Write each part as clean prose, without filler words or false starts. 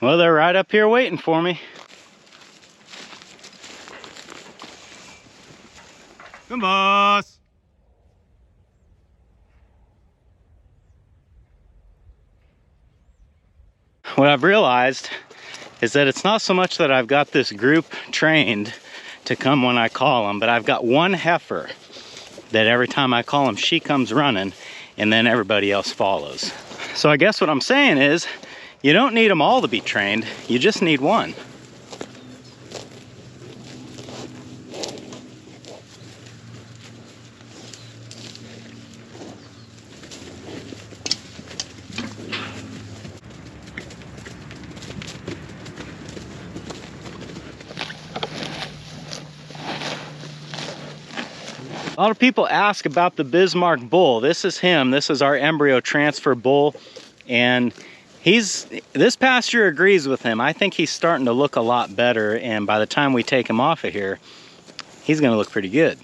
Well, they're right up here waiting for me. Come boss. What I've realized is that it's not so much that I've got this group trained to come when I call them, but I've got one heifer that every time I call him, she comes running, and then everybody else follows. So I guess what I'm saying is, you don't need them all to be trained, you just need one. A lot of people ask about the Bismarck bull. This is him. This is our embryo transfer bull. And this pasture agrees with him. I think he's starting to look a lot better. And by the time we take him off of here, he's going to look pretty good.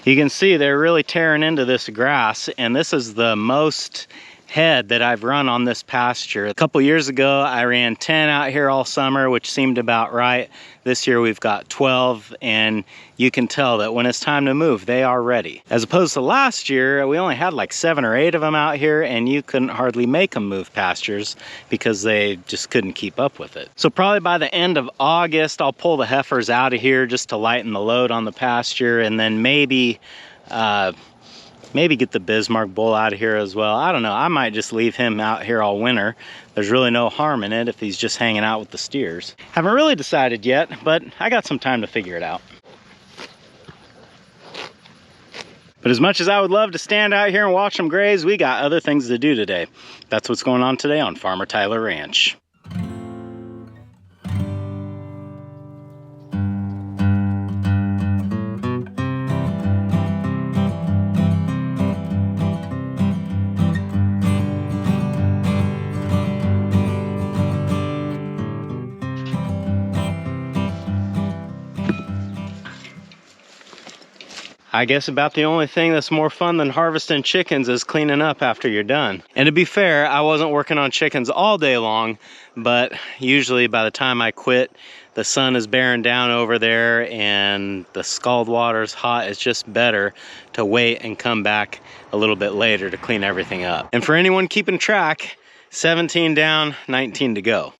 You can see they're really tearing into this grass. And this is the most head that I've run on this pasture. A couple years ago, I ran 10 out here all summer, which seemed about right. This year we've got 12, and you can tell that when it's time to move, they are ready. As opposed to last year, we only had like 7 or 8 of them out here, and you couldn't hardly make them move pastures because they just couldn't keep up with it. So probably by the end of August, I'll pull the heifers out of here just to lighten the load on the pasture, and then maybe get the Bismarck bull out of here as well. I don't know, I might just leave him out here all winter. There's really no harm in it if he's just hanging out with the steers. Haven't really decided yet, but I got some time to figure it out. But as much as I would love to stand out here and watch them graze, we got other things to do today. That's what's going on today on Farmer Tyler Ranch. I guess about the only thing that's more fun than harvesting chickens is cleaning up after you're done. And to be fair, I wasn't working on chickens all day long, but usually by the time I quit, the sun is bearing down over there and the scald water's hot. It's just better to wait and come back a little bit later to clean everything up. And for anyone keeping track, 17 down, 19 to go.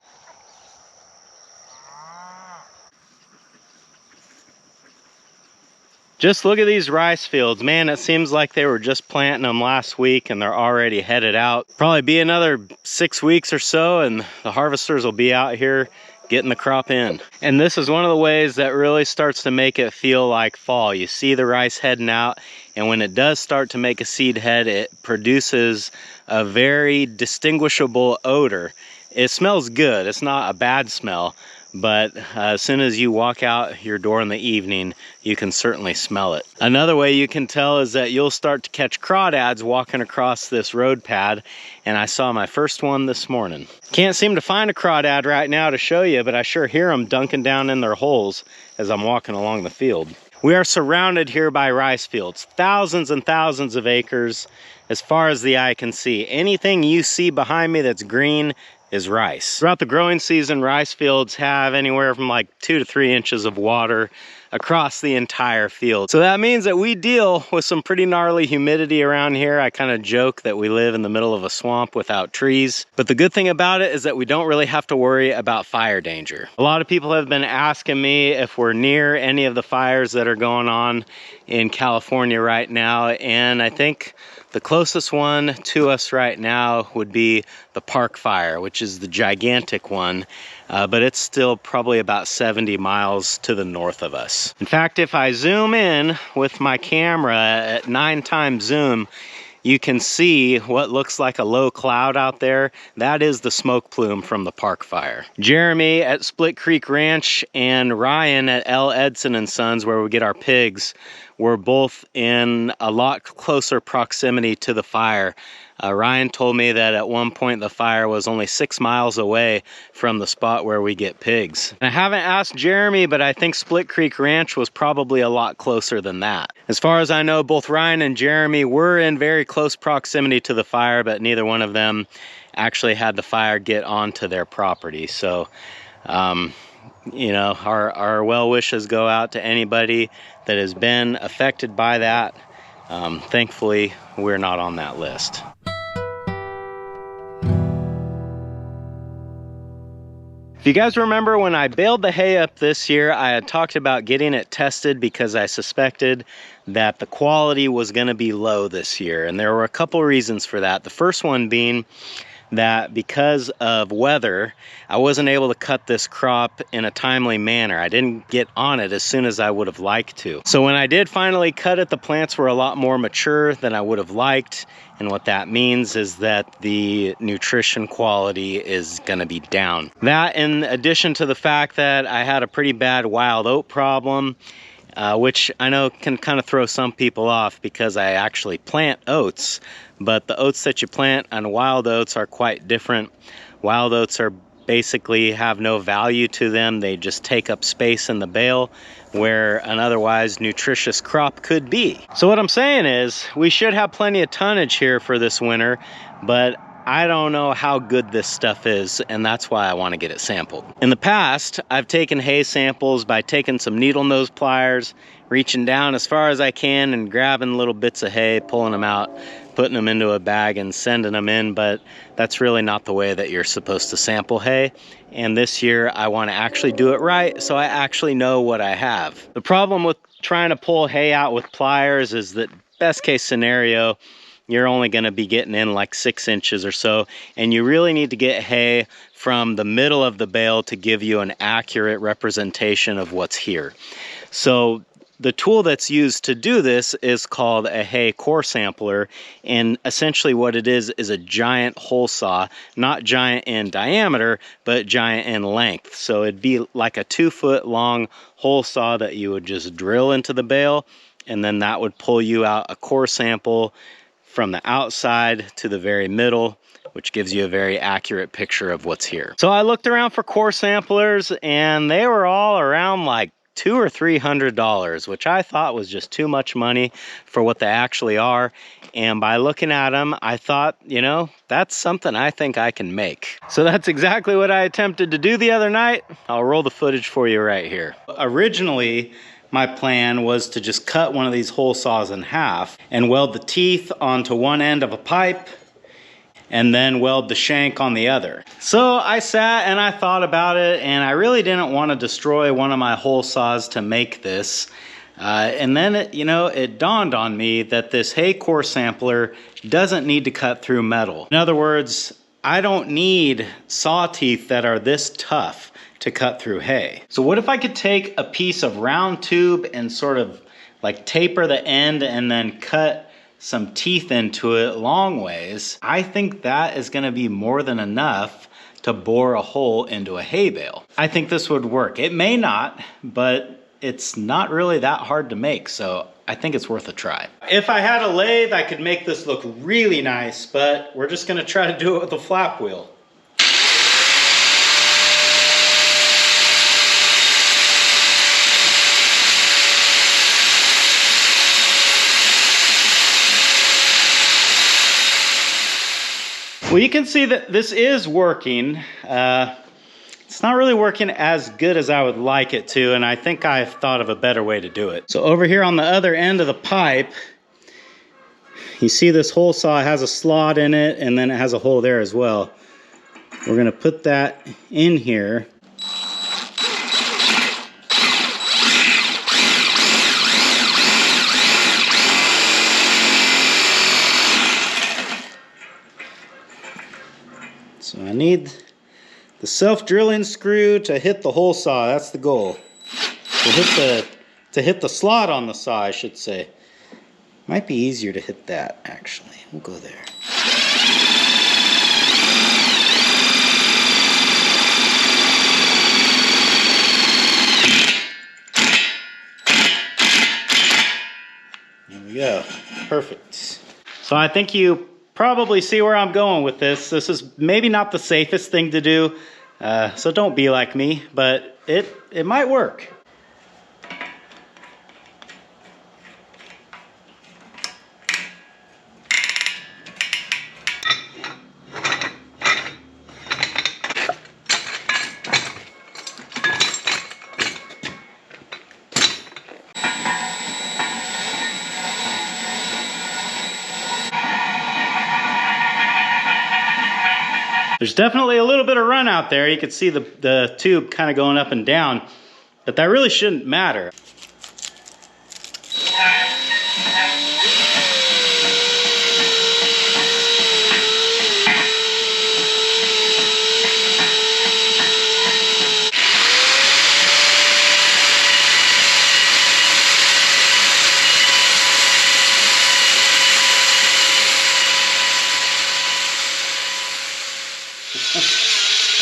Just look at these rice fields. Man, it seems like they were just planting them last week and they're already headed out. Probably be another 6 weeks or so and the harvesters will be out here getting the crop in. And this is one of the ways that really starts to make it feel like fall. You see the rice heading out, and when it does start to make a seed head, it produces a very distinguishable odor. It smells good. It's not a bad smell. But as soon as you walk out your door in the evening, you can certainly smell it. Another way you can tell is that you'll start to catch crawdads walking across this road pad, and I saw my first one this morning. Can't seem to find a crawdad right now to show you, but I sure hear them dunking down in their holes as I'm walking along the field. We are surrounded here by rice fields, thousands and thousands of acres as far as the eye can see. Anything you see behind me that's green is rice. Throughout the growing season, rice fields have anywhere from like 2 to 3 inches of water across the entire field. So that means that we deal with some pretty gnarly humidity around here. I kind of joke that we live in the middle of a swamp without trees. But the good thing about it is that we don't really have to worry about fire danger. A lot of people have been asking me if we're near any of the fires that are going on in California right now, and I think the closest one to us right now would be the Park Fire, which is the gigantic one, but it's still probably about 70 miles to the north of us. In fact, if I zoom in with my camera at 9x zoom, you can see what looks like a low cloud out there. That is the smoke plume from the Park Fire. Jeremy at Split Creek Ranch and Ryan at L. Edson & Sons, where we get our pigs, were both in a lot closer proximity to the fire. Ryan told me that at one point the fire was only 6 miles away from the spot where we get pigs. And I haven't asked Jeremy, but I think Split Creek Ranch was probably a lot closer than that. As far as I know, both Ryan and Jeremy were in very close proximity to the fire, but neither one of them actually had the fire get onto their property. So, you know, our well wishes go out to anybody that has been affected by that. Thankfully, we're not on that list. If you guys remember when I baled the hay up this year, I had talked about getting it tested because I suspected that the quality was going to be low this year. And there were a couple reasons for that. The first one being that because of weather, I wasn't able to cut this crop in a timely manner. I didn't get on it as soon as I would have liked to. So when I did finally cut it, the plants were a lot more mature than I would have liked. And what that means is that the nutrition quality is gonna be down. That, in addition to the fact that I had a pretty bad wild oat problem, which I know can kind of throw some people off because I actually plant oats, but the oats that you plant on wild oats are quite different. Wild oats are basically have no value to them. They just take up space in the bale where an otherwise nutritious crop could be. So what I'm saying is we should have plenty of tonnage here for this winter, but I don't know how good this stuff is, and that's why I want to get it sampled. In the past, I've taken hay samples by taking some needle nose pliers, reaching down as far as I can and grabbing little bits of hay, pulling them out, putting them into a bag and sending them in, but that's really not the way that you're supposed to sample hay. And this year I want to actually do it right, so I actually know what I have. The problem with trying to pull hay out with pliers is that best case scenario, you're only going to be getting in like 6 inches or so, and you really need to get hay from the middle of the bale to give you an accurate representation of what's here. So the tool that's used to do this is called a hay core sampler, and essentially what it is a giant hole saw, not giant in diameter, but giant in length. So it'd be like a 2-foot long hole saw that you would just drill into the bale, and then that would pull you out a core sample from the outside to the very middle, which gives you a very accurate picture of what's here. So I looked around for core samplers, and they were all around like $200 or $300, which I thought was just too much money for what they actually are. And by looking at them, I thought, you know, that's something I think I can make. So that's exactly what I attempted to do the other night. I'll roll the footage for you right here. Originally, my plan was to just cut one of these hole saws in half and weld the teeth onto one end of a pipe and then weld the shank on the other. So I sat and I thought about it, and I really didn't want to destroy one of my hole saws to make this. And then it dawned on me that this hay core sampler doesn't need to cut through metal. In other words, I don't need saw teeth that are this tough to cut through hay. So what if I could take a piece of round tube and sort of like taper the end and then cut some teeth into it long ways? I think that is going to be more than enough to bore a hole into a hay bale. I think this would work. It may not, but it's not really that hard to make, so I think it's worth a try. If I had a lathe, I could make this look really nice, but we're just going to try to do it with a flap wheel. Well, you can see that this is working. It's not really working as good as I would like it to, and I think I've thought of a better way to do it. So over here on the other end of the pipe, you see this hole saw has a slot in it, and then it has a hole there as well. We're gonna put that in here. So I need the self-drilling screw to hit the hole saw. That's the goal. To hit the slot on the saw, I should say. Might be easier to hit that, actually. We'll go there. There we go. Perfect. So I think you probably see where I'm going with this. This is maybe not the safest thing to do, so don't be like me, but it might work. There's definitely a little bit of run out there. You can see the tube kind of going up and down, but that really shouldn't matter.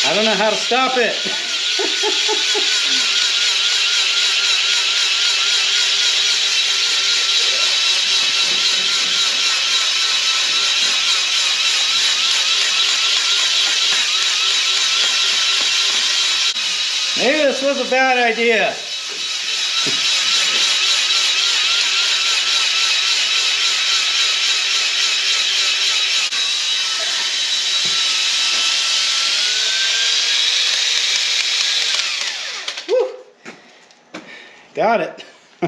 I don't know how to stop it. Maybe this was a bad idea. Got it.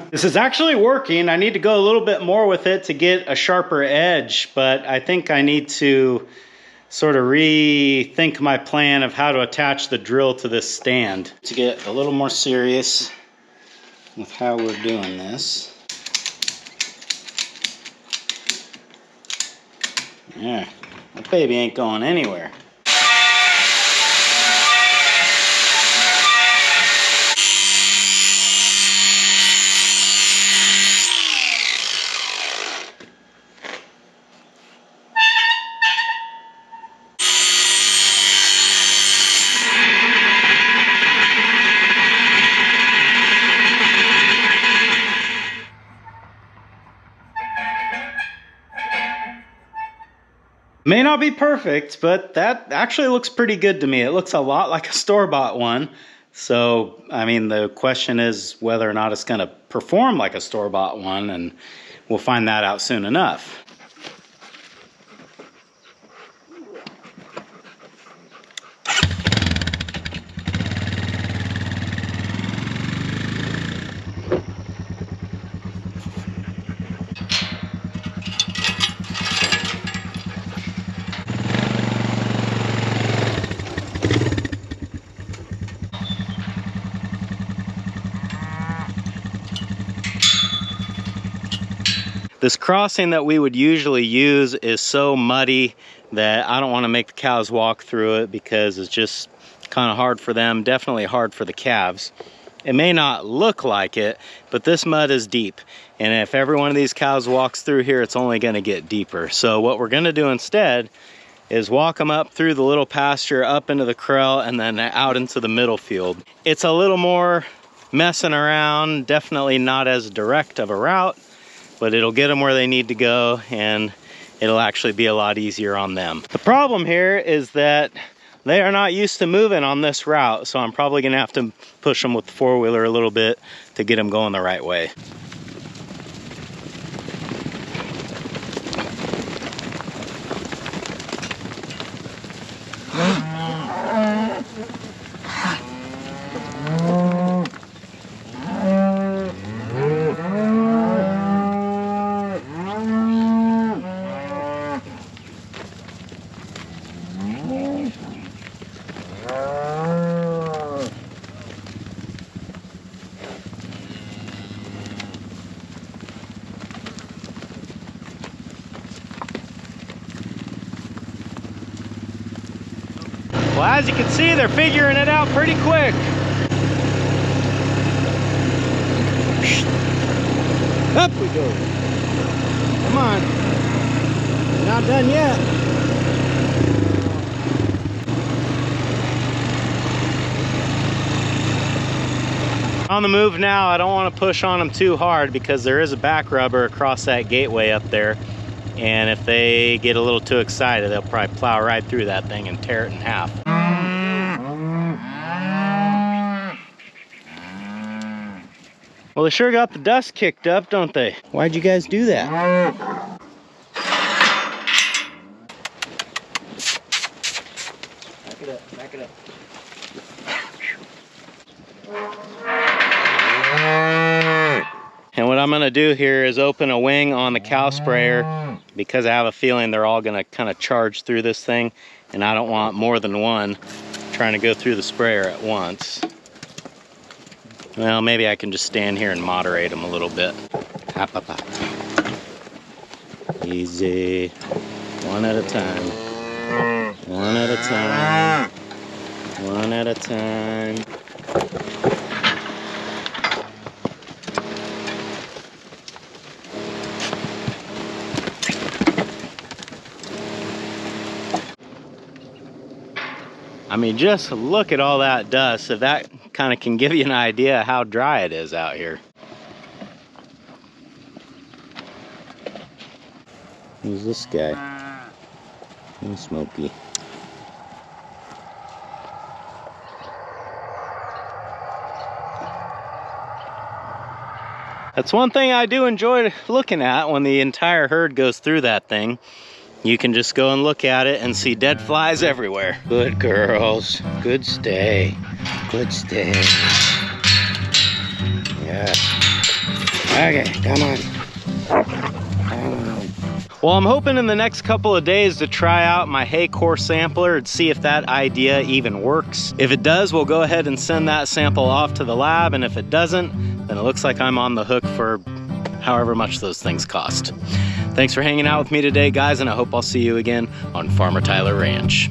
This is actually working. I need to go a little bit more with it to get a sharper edge, but I think I need to sort of rethink my plan of how to attach the drill to this stand. To get a little more serious with how we're doing this. Yeah, that baby ain't going anywhere. May not be perfect, but that actually looks pretty good to me. It looks a lot like a store-bought one. So, I mean, the question is whether or not it's going to perform like a store-bought one, and we'll find that out soon enough. This crossing that we would usually use is so muddy that I don't want to make the cows walk through it because it's just kind of hard for them, definitely hard for the calves. It may not look like it, but this mud is deep. And if every one of these cows walks through here, it's only going to get deeper. So what we're going to do instead is walk them up through the little pasture, up into the corral, and then out into the middle field. It's a little more messing around, definitely not as direct of a route, but it'll get them where they need to go, and it'll actually be a lot easier on them. The problem here is that they are not used to moving on this route, so I'm probably gonna have to push them with the four-wheeler a little bit to get them going the right way. Well, as you can see, they're figuring it out pretty quick. Up we go. Come on. We're not done yet. On the move now. I don't want to push on them too hard because there is a back rubber across that gateway up there. And if they get a little too excited, they'll probably plow right through that thing and tear it in half. Well, they sure got the dust kicked up, don't they? Why'd you guys do that? Back it up, back it up. And what I'm gonna do here is open a wing on the cow sprayer, because I have a feeling they're all gonna kind of charge through this thing, and I don't want more than one trying to go through the sprayer at once. Well, maybe I can just stand here and moderate them a little bit. Hop, hop, hop. Easy. One at a time. One at a time. One at a time. I mean, just look at all that dust. If that kind of can give you an idea how dry it is out here. Who's this guy? He's Smokey. That's one thing I do enjoy looking at when the entire herd goes through that thing. You can just go and look at it and see dead flies everywhere. Good girls. Good stay. Good stay. Yeah. Okay, come on. Well, I'm hoping in the next couple of days to try out my hay core sampler and see if that idea even works. If it does, we'll go ahead and send that sample off to the lab, and if it doesn't, then it looks like I'm on the hook for however much those things cost. Thanks for hanging out with me today, guys, and I hope I'll see you again on Farmer Tyler Ranch.